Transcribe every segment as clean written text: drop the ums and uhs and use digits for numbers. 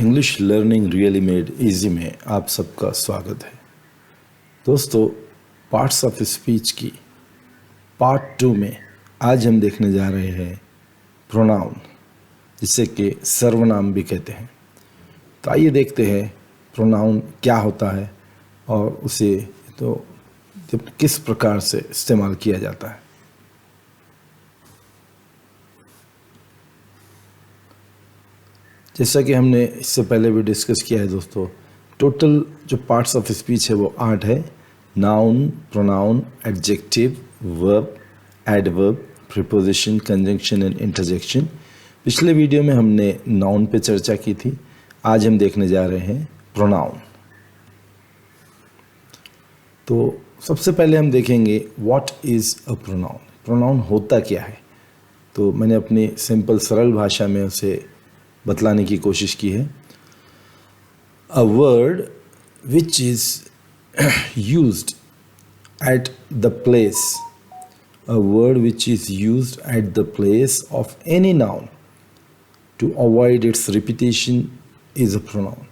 English learning really made easy में आप सबका स्वागत है। दोस्तों, पार्ट्स ऑफ स्पीच की पार्ट 2 में आज हम देखने जा रहे हैं प्रोनाउन, जिसे कि सर्वनाम भी कहते हैं। तो आइए देखते हैं प्रोनाउन क्या होता है और उसे किस प्रकार से इस्तेमाल किया जाता है। जैसा कि हमने इससे पहले भी डिस्कस किया है दोस्तों, टोटल जो पार्ट्स ऑफ स्पीच है वो 8 है। Noun, pronoun, adjective, verb, adverb, preposition, conjunction and interjection. पिछले वीडियो में हमने नाउन पे चर्चा की थी। आज हम देखने जा रहे हैं प्रोनाउन। तो सबसे पहले हम देखेंगे what is a pronoun. Pronoun होता क्या है। तो मैंने अपनी सिंपल सरल भाषा में उसे बतलाने की कोशिश की है। A word which is used at the place, a word which is used at the place of any noun to avoid its repetition is a pronoun.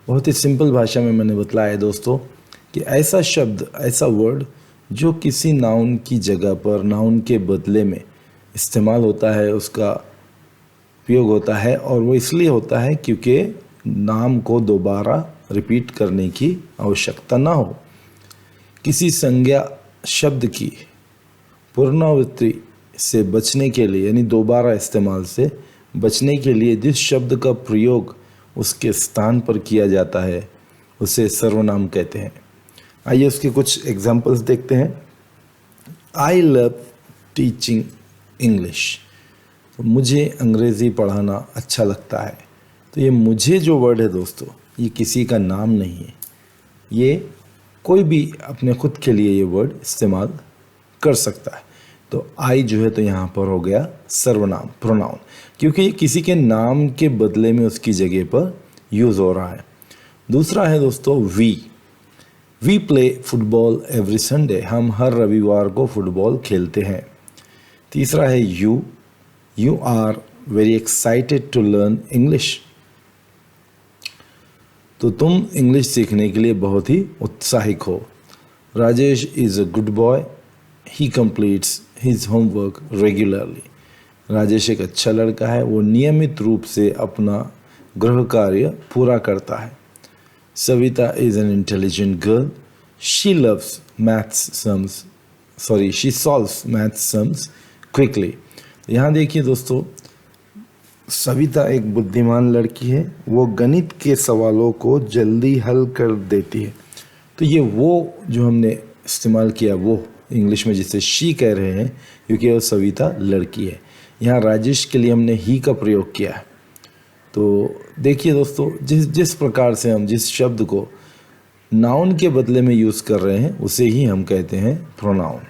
बहुत ही सिंपल भाषा में मैंने बतलाया है दोस्तों कि ऐसा शब्द, ऐसा वर्ड जो किसी नाउन की जगह पर, नाउन के बदले में इस्तेमाल होता है, उसका उपयोग होता है, और वो इसलिए होता है क्योंकि नाम को दोबारा रिपीट करने की आवश्यकता ना हो। किसी संज्ञा शब्द की पुनरावृत्ति से बचने के लिए, यानी दोबारा इस्तेमाल से बचने के लिए जिस शब्द का प्रयोग उसके स्थान पर किया जाता है उसे सर्वनाम कहते हैं। आइए उसके कुछ एग्जाम्पल्स देखते हैं। आई लव टीचिंग इंग्लिश, तो मुझे अंग्रेज़ी पढ़ाना अच्छा लगता है। तो ये मुझे जो वर्ड है दोस्तों, ये किसी का नाम नहीं है। ये कोई भी अपने खुद के लिए ये वर्ड इस्तेमाल कर सकता है। तो आई जो है तो यहाँ पर हो गया सर्वनाम, प्रोनाउन, क्योंकि ये किसी के नाम के बदले में उसकी जगह पर यूज़ हो रहा है। दूसरा है दोस्तों we play football every Sunday, हम हर रविवार को फुटबॉल खेलते हैं। तीसरा है you are very excited to learn English, तो तुम इंग्लिश सीखने के लिए बहुत ही उत्साहित हो। Rajesh is a good boy, he completes his homework regularly, Rajesh एक अच्छा लड़का है, वो नियमित रूप से अपना गृह कार्य पूरा करता है। Savita is an intelligent girl, she loves she solves maths sums quickly. यहाँ देखिए दोस्तों, सविता एक बुद्धिमान लड़की है, वो गणित के सवालों को जल्दी हल कर देती है। तो ये वो जो हमने इस्तेमाल किया वो इंग्लिश में जिसे शी कह रहे हैं, क्योंकि वो सविता लड़की है। यहाँ राजेश के लिए हमने ही का प्रयोग किया है। तो देखिए दोस्तों, जिस प्रकार से हम जिस शब्द को नाउन के बदले में यूज़ कर रहे हैं उसे ही हम कहते हैं प्रोनाउन।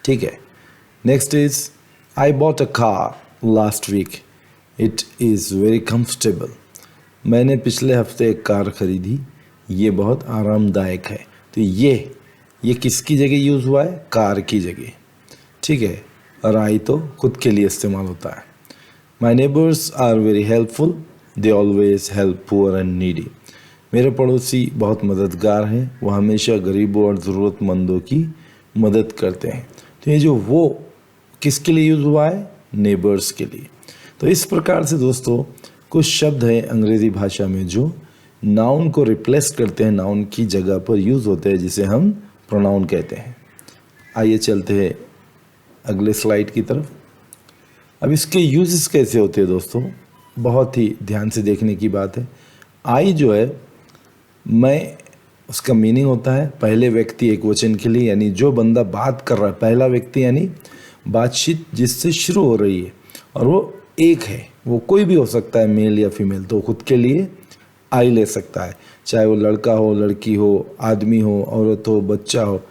ठीक है। Next is I bought a car last week. It is very comfortable. मैंने पिछले हफ्ते एक कार खरीदी, ये बहुत आरामदायक है। तो ये किसकी जगह यूज़ हुआ है? कार की जगह। ठीक है। और आई तो खुद के लिए इस्तेमाल होता है। My neighbors are very helpful. They always help poor and needy. मेरे पड़ोसी बहुत मददगार हैं, वो हमेशा गरीबों और ज़रूरतमंदों की मदद करते हैं। तो ये जो वो किसके लिए यूज़ हुआ है? नेबर्स के लिए। तो इस प्रकार से दोस्तों कुछ शब्द हैं अंग्रेज़ी भाषा में जो नाउन को रिप्लेस करते हैं, नाउन की जगह पर यूज़ होते हैं, जिसे हम प्रोनाउन कहते हैं। आइए चलते हैं अगले स्लाइड की तरफ। अब इसके यूजेस कैसे होते हैं दोस्तों, बहुत ही ध्यान से देखने की बात है। आई जो है, मैं, उसका मीनिंग होता है पहले व्यक्ति एक वचन के लिए, यानी जो बंदा बात कर रहा है, पहला व्यक्ति यानी बातचीत जिससे शुरू हो रही है और वो एक है, वो कोई भी हो सकता है, मेल या फीमेल, तो खुद के लिए आई ले सकता है, चाहे वो लड़का हो, लड़की हो, आदमी हो, औरत हो, बच्चा हो,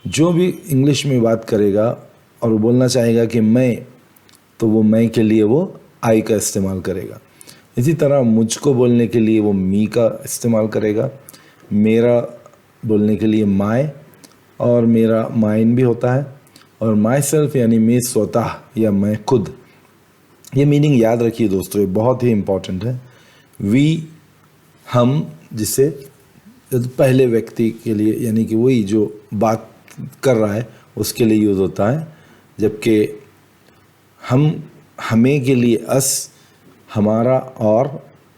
जो भी इंग्लिश में बात करेगा और वो बोलना चाहेगा कि मैं, तो वो मैं के लिए वो आई का इस्तेमाल करेगा। इसी तरह मुझको बोलने के लिए वो मी का इस्तेमाल करेगा, मेरा बोलने के लिए माय, और मेरा माइन भी होता है, और माई सेल्फ यानी मैं स्वतः या मैं खुद। ये मीनिंग याद रखिए दोस्तों, ये बहुत ही इम्पॉर्टेंट है। वी हम, जिसे पहले व्यक्ति के लिए यानी कि वही जो बात कर रहा है उसके लिए यूज़ होता है, जबकि हम हमें के लिए अस, हमारा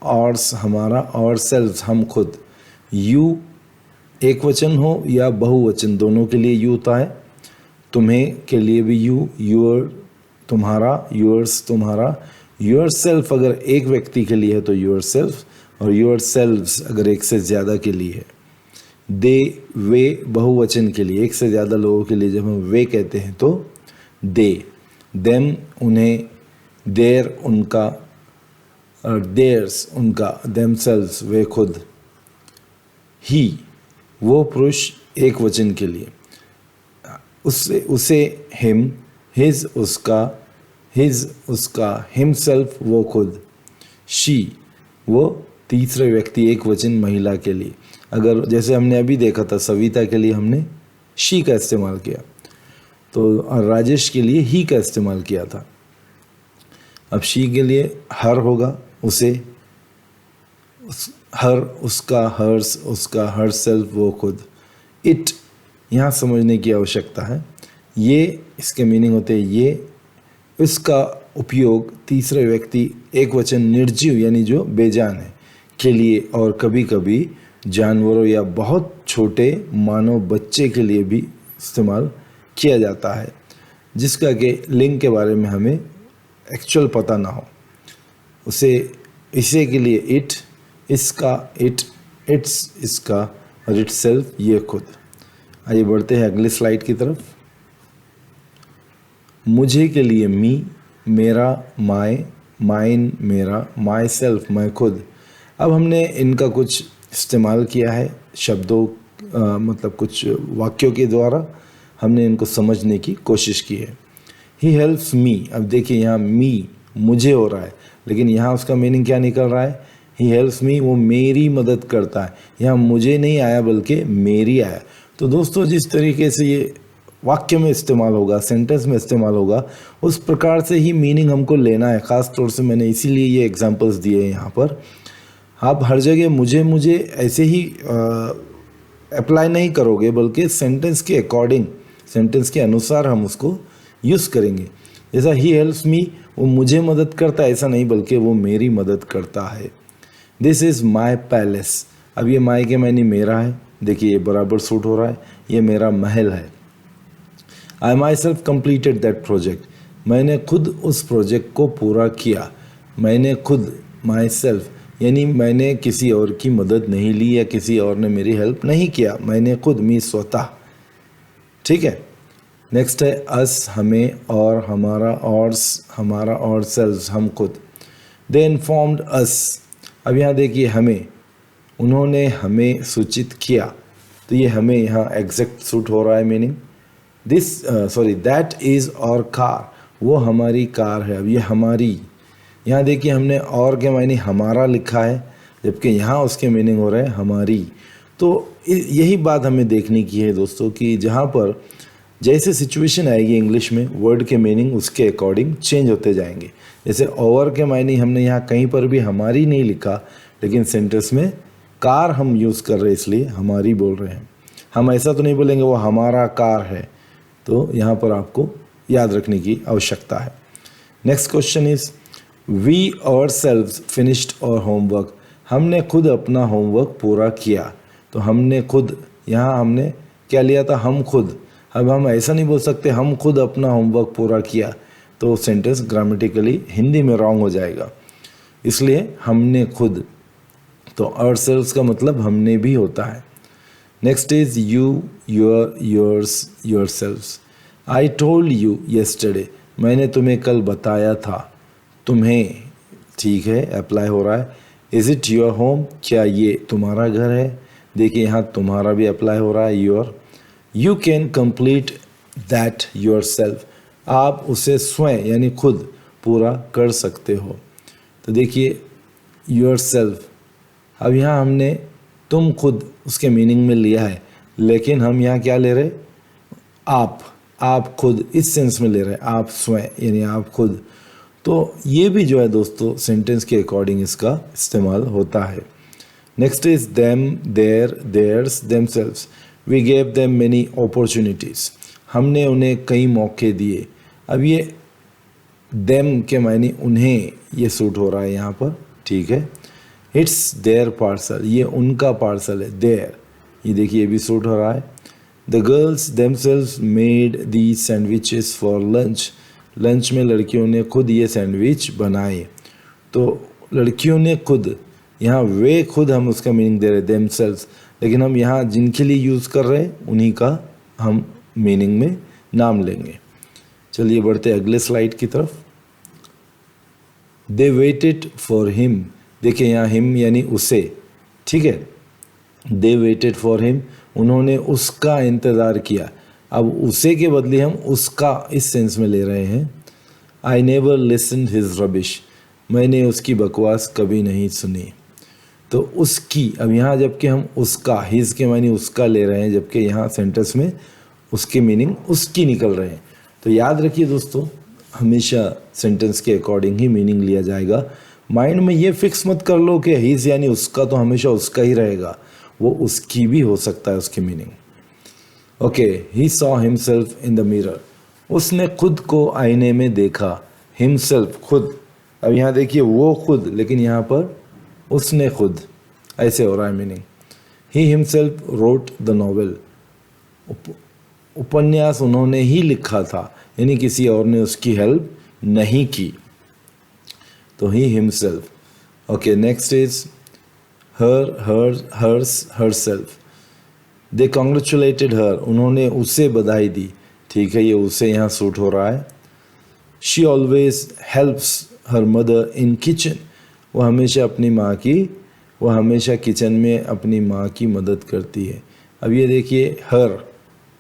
और्स हमारा, और सेल्फ हम खुद। यू एक वचन हो या बहुवचन दोनों के लिए यू होता है। तुम्हें के लिए भी यू, यूर तुम्हारा, यूर्स तुम्हारा। यूर सेल्फ अगर एक व्यक्ति के लिए है तो यूर सेल्फ, और यूर सेल्व्स अगर एक से ज़्यादा के लिए है। दे वे बहुवचन के लिए, एक से ज़्यादा लोगों के लिए जब हम वे कहते हैं तो दे। देम उन्हें, देर उनका, और देयर्स उनका, देमसेल्व्स वे खुद। ही वो पुरुष एक वचन के लिए, उसे हिम, हिज उसका, हिज उसका, हिमसेल्फ वो खुद। शी वो तीसरे व्यक्ति एक वचन महिला के लिए। अगर जैसे हमने अभी देखा था सविता के लिए हमने शी का इस्तेमाल किया, तो राजेश के लिए ही का इस्तेमाल किया था। अब शी के लिए हर होगा, उसे, हर उसका, हर्स उसका, हर सेल्फ वो खुद। इट यहाँ समझने की आवश्यकता है, ये इसके मीनिंग होते हैं ये, इसका उपयोग तीसरे व्यक्ति एक वचन निर्जीव यानी जो बेजान है के लिए, और कभी कभी जानवरों या बहुत छोटे मानव बच्चे के लिए भी इस्तेमाल किया जाता है, जिसका कि लिंग के बारे में हमें एक्चुअल पता ना हो। उसे, इसे के लिए इट, इसका इट, इट्स इसका, और इट सेल्फ ये खुद। आइए बढ़ते हैं अगली स्लाइड की तरफ। मुझे के लिए मी, मेरा माय, माइन मेरा, माई सेल्फ मैं खुद। अब हमने इनका कुछ इस्तेमाल किया है शब्दों मतलब कुछ वाक्यों के द्वारा हमने इनको समझने की कोशिश की है। ही हेल्प्स मी, अब देखिए यहाँ मी मुझे हो रहा है, लेकिन यहाँ उसका मीनिंग क्या निकल रहा है? ही हेल्प्स मी, वो मेरी मदद करता है। यहाँ मुझे नहीं आया बल्कि मेरी आया। तो दोस्तों जिस तरीके से ये वाक्य में इस्तेमाल होगा, सेंटेंस में इस्तेमाल होगा, उस प्रकार से ही मीनिंग हमको लेना है। ख़ास तौर से मैंने इसीलिए ये एग्जांपल्स दिए हैं यहाँ पर। आप हर जगह मुझे ऐसे ही अप्लाई नहीं करोगे, बल्कि सेंटेंस के अकॉर्डिंग, सेंटेंस के अनुसार हम उसको यूज़ करेंगे। जैसा ही हेल्प्स मी, वो मुझे मदद करता है ऐसा नहीं, बल्कि वो मेरी मदद करता है। दिस इज़ माई पैलेस, अब ये माई के मायने मेरा है, देखिए ये बराबर सूट हो रहा है, ये मेरा महल है। I myself completed that project, मैंने खुद उस प्रोजेक्ट को पूरा किया। मैंने खुद, माई सेल्फ यानी मैंने किसी और की मदद नहीं ली या किसी और ने मेरी हेल्प नहीं किया, मैंने खुद, मी स्वतः। ठीक है, नेक्स्ट है अस हमें, और हमारा, और्स हमारा, और सेल्फ हम खुद। दे इन्फॉर्म्ड अस, अब यहाँ देखिए हमें, उन्होंने हमें सूचित किया, तो ये हमें यहाँ एग्जैक्ट सूट हो रहा है मीनिंग। दैट इज़ और कार, वो हमारी कार है। अब ये हमारी, यहाँ देखिए हमने और के मायने हमारा लिखा है, जबकि यहाँ उसके मीनिंग हो रहे हैं हमारी। तो यही बात हमें देखने की है दोस्तों, कि जहाँ पर जैसे सिचुएशन आएगी इंग्लिश में, वर्ड के मीनिंग उसके अकॉर्डिंग चेंज होते जाएंगे। जैसे ओवर के मायने हमने यहाँ कहीं पर भी हमारी नहीं लिखा, लेकिन सेंटेंस में कार हम यूज़ कर रहे हैं इसलिए हमारी बोल रहे हैं। हम ऐसा तो नहीं बोलेंगे वो हमारा कार है, तो यहाँ पर आपको याद रखने की आवश्यकता है। Next question is we ourselves finished our homework, हमने खुद अपना होमवर्क पूरा किया। तो हमने खुद, यहाँ हमने क्या लिया था? हम खुद। अब हम ऐसा नहीं बोल सकते हम खुद अपना होमवर्क पूरा किया, तो सेंटेंस ग्रामेटिकली हिंदी में रॉन्ग हो जाएगा, इसलिए हमने खुद। तो आवरसेल्व्स का मतलब हमने भी होता है। Next is you, your, yours, yourselves. I told you yesterday, मैंने तुम्हें कल बताया था। तुम्हें, ठीक है, अप्लाई हो रहा है। इज़ इट योर होम, क्या ये तुम्हारा घर है? देखिए यहाँ तुम्हारा भी अप्लाई हो रहा है, your. You can complete that your self, आप उसे स्वयं यानी खुद पूरा कर सकते हो। तो देखिए योर सेल्फ, अब यहाँ हमने तुम खुद उसके मीनिंग में लिया है, लेकिन हम यहाँ क्या ले रहे? आप खुद, इस सेंस में ले रहे हैं, आप स्वयं यानी आप खुद। तो ये भी जो है दोस्तों सेंटेंस के अकॉर्डिंग इसका इस्तेमाल होता है। Next is them, their, theirs, themselves. We gave them many opportunities. हमने उन्हें कई मौके दिए। अब ये देम के मायने उन्हें, ये सूट हो रहा है यहाँ पर, ठीक है। इट्स देयर पार्सल, ये उनका पार्सल है, देयर, ये देखिए ये भी सूट हो रहा है। The girls themselves made the sandwiches for lunch. Lunch में लड़कियों ने खुद ये सैंडविच बनाए। तो लड़कियों ने खुद, यहाँ वे खुद हम उसका मीनिंग दे रहे हैं देमसेल्व्स, लेकिन हम यहाँ जिनके लिए यूज़ कर रहे हैं उन्हीं का हम मीनिंग में नाम लेंगे। चलिए बढ़ते अगले स्लाइड की तरफ। दे वेटेड फॉर हिम, देखिए यहाँ हिम यानी उसे, ठीक है। दे वेटेड फॉर हिम, उन्होंने उसका इंतज़ार किया। अब उसे के बदले हम उसका इस सेंस में ले रहे हैं। I never listened his rubbish, मैंने उसकी बकवास कभी नहीं सुनी। तो उसकी, अब यहाँ जबकि हम उसका, हिज के मायने उसका ले रहे हैं, जबकि यहाँ सेंटेंस में उसके मीनिंग उसकी निकल रहे हैं। तो याद रखिए दोस्तों, हमेशा सेंटेंस के अकॉर्डिंग ही मीनिंग लिया जाएगा। माइंड में ये फिक्स मत कर लो कि हिज यानी उसका, तो हमेशा उसका ही रहेगा, वो उसकी भी हो सकता है उसकी meaning. Okay, he saw himself in the mirror, उसने खुद को आईने में देखा। हिमसेल्फ खुद, अब यहाँ देखिए वो खुद, लेकिन यहाँ पर उसने खुद, ऐसे हो रहा है meaning. He himself wrote the novel, उपन्यास उन्होंने ही लिखा था, यानी किसी और ने उसकी हेल्प नहीं की। तो he himself. Okay, next is her, her, hers, herself. They congratulated her, उन्होंने उसे बधाई दी, ठीक है, ये उसे यहाँ सूट हो रहा है। She always helps her mother in kitchen, वो हमेशा अपनी माँ की, वो हमेशा किचन में अपनी माँ की मदद करती है। अब ये देखिए हर,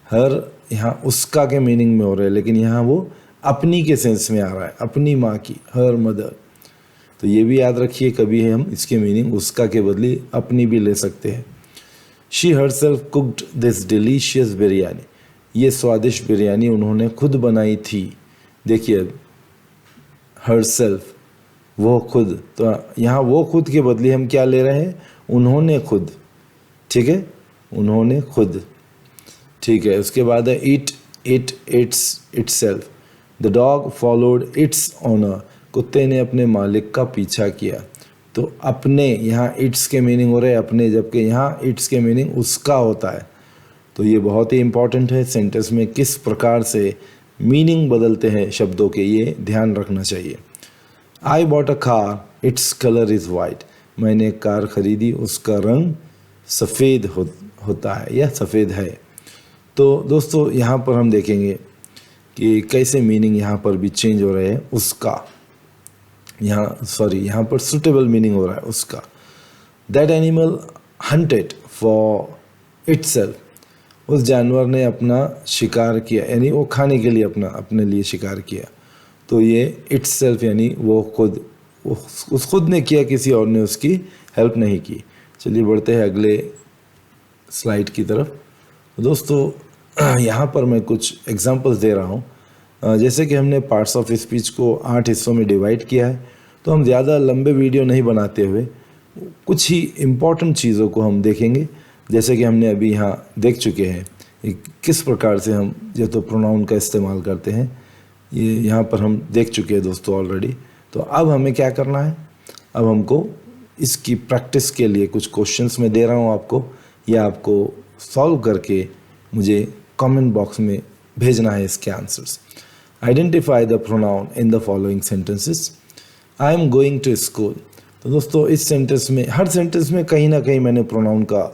हर यहाँ उसका के मीनिंग में हो रहा है, लेकिन यहाँ वो अपनी के सेंस में आ रहा है, अपनी माँ की, हर मदर। तो ये भी याद रखिए, कभी हम इसके मीनिंग उसका के बदले अपनी भी ले सकते हैं। She herself cooked this delicious biryani, ये स्वादिष्ट बिरयानी उन्होंने खुद बनाई थी। देखिए हरसेल्फ, वो खुद, तो यहाँ वो खुद के बदले हम क्या ले रहे हैं, उन्होंने खुद, ठीक है, उन्होंने खुद, ठीक है। उसके बाद है it, it, it's, itself. The dog followed its owner, कुत्ते ने अपने मालिक का पीछा किया। तो अपने, यहाँ इट्स के मीनिंग हो रहे हैं अपने, जबकि यहाँ इट्स के मीनिंग उसका होता है। तो ये बहुत ही इंपॉर्टेंट है, सेंटेंस में किस प्रकार से मीनिंग बदलते हैं शब्दों के, ये ध्यान रखना चाहिए। I bought a car, its colour is white, मैंने एक कार खरीदी, उसका रंग सफ़ेद होता है या सफ़ेद है। तो दोस्तों यहाँ पर हम देखेंगे कि कैसे मीनिंग यहाँ पर भी चेंज हो रहे हैं। उसका, यहाँ सॉरी, यहाँ पर सुटेबल मीनिंग हो रहा है उसका। That animal hunted for itself, उस जानवर ने अपना शिकार किया, यानी वो खाने के लिए अपने लिए शिकार किया। तो ये इटसेल्फ यानी वो खुद, उस खुद ने किया, किसी और ने उसकी हेल्प नहीं की। चलिए बढ़ते हैं अगले स्लाइड की तरफ। दोस्तों यहाँ पर मैं कुछ एग्जांपल्स दे रहा हूँ। जैसे कि हमने पार्ट्स ऑफ स्पीच को 8 हिस्सों में डिवाइड किया है, तो हम ज़्यादा लंबे वीडियो नहीं बनाते हुए कुछ ही इम्पॉर्टेंट चीज़ों को हम देखेंगे। जैसे कि हमने अभी यहाँ देख चुके हैं किस प्रकार से हम जो तो प्रोनाउन का इस्तेमाल करते हैं, ये यहाँ पर हम देख चुके हैं दोस्तों ऑलरेडी। तो अब हमें क्या करना है, अब हमको इसकी प्रैक्टिस के लिए कुछ क्वेश्चंस मैं दे रहा हूँ आपको, या आपको सॉल्व करके मुझे कमेंट बॉक्स में भेजना है इसके answers. Identify the pronoun in the following sentences. I am going to school. तो दोस्तों इस सेंटेंस में, हर सेंटेंस में कहीं ना कहीं मैंने प्रोनाउन का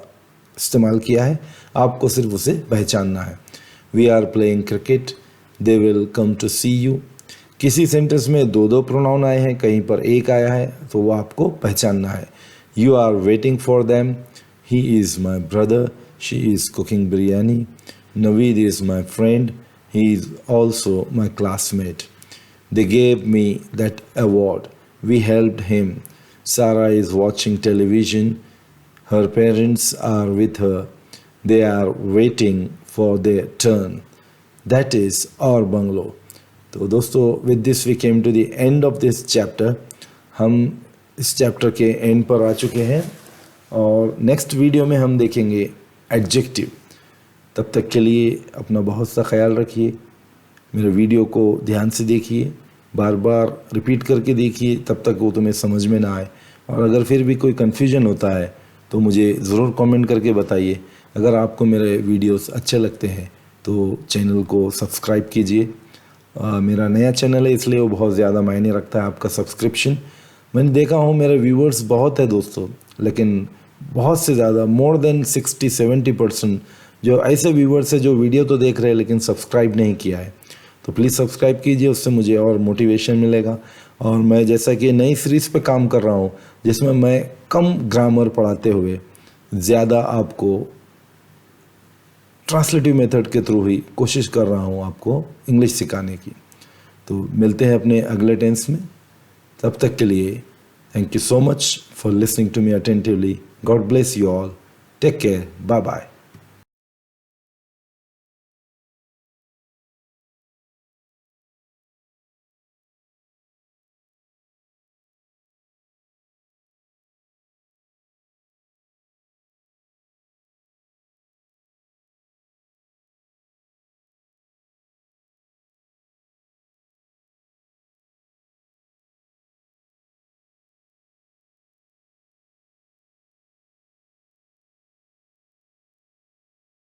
इस्तेमाल किया है, आपको सिर्फ उसे पहचानना है। We are playing cricket, they will come to see you. किसी सेंटेंस में 2 प्रोनाउन आए हैं, कहीं पर एक आया है, तो वो आपको पहचानना है। You are waiting for them, he is my brother, she is cooking biryani. Naveed is my friend, he is also my classmate. They gave me that award, we helped him. Sarah is watching television, her parents are with her, they are waiting for their turn. That is our bungalow. तो दोस्तों with this we came to the end of this chapter. हम इस chapter के and पर आ चुके हैं और next video में हम देखेंगे एडजेक्टिव। तब तक के लिए अपना बहुत सा ख्याल रखिए। मेरे वीडियो को ध्यान से देखिए, बार बार रिपीट करके देखिए तब तक वो तुम्हें समझ में ना आए। और अगर फिर भी कोई कन्फ्यूजन होता है तो मुझे ज़रूर कमेंट करके बताइए। अगर आपको मेरे वीडियोस अच्छे लगते हैं तो चैनल को सब्सक्राइब कीजिए। मेरा नया चैनल है इसलिए वो बहुत ज़्यादा मायने रखता है आपका सब्सक्रिप्शन। मैंने देखा हूँ मेरे व्यूवर्स बहुत है दोस्तों, लेकिन बहुत से ज़्यादा मोर देन 60-70% जो ऐसे व्यूवर्स है जो वीडियो तो देख रहे हैं लेकिन सब्सक्राइब नहीं किया है। तो प्लीज़ सब्सक्राइब कीजिए, उससे मुझे और मोटिवेशन मिलेगा। और मैं जैसा कि नई सीरीज़ पे काम कर रहा हूँ जिसमें मैं कम ग्रामर पढ़ाते हुए ज़्यादा आपको ट्रांसलेटिव मेथड के थ्रू ही कोशिश कर रहा हूँ आपको इंग्लिश सिखाने की। तो मिलते हैं अपने अगले टेंस में। तब तक के लिए thank you so much for listening to me attentively. God bless you all. Take care. Bye bye.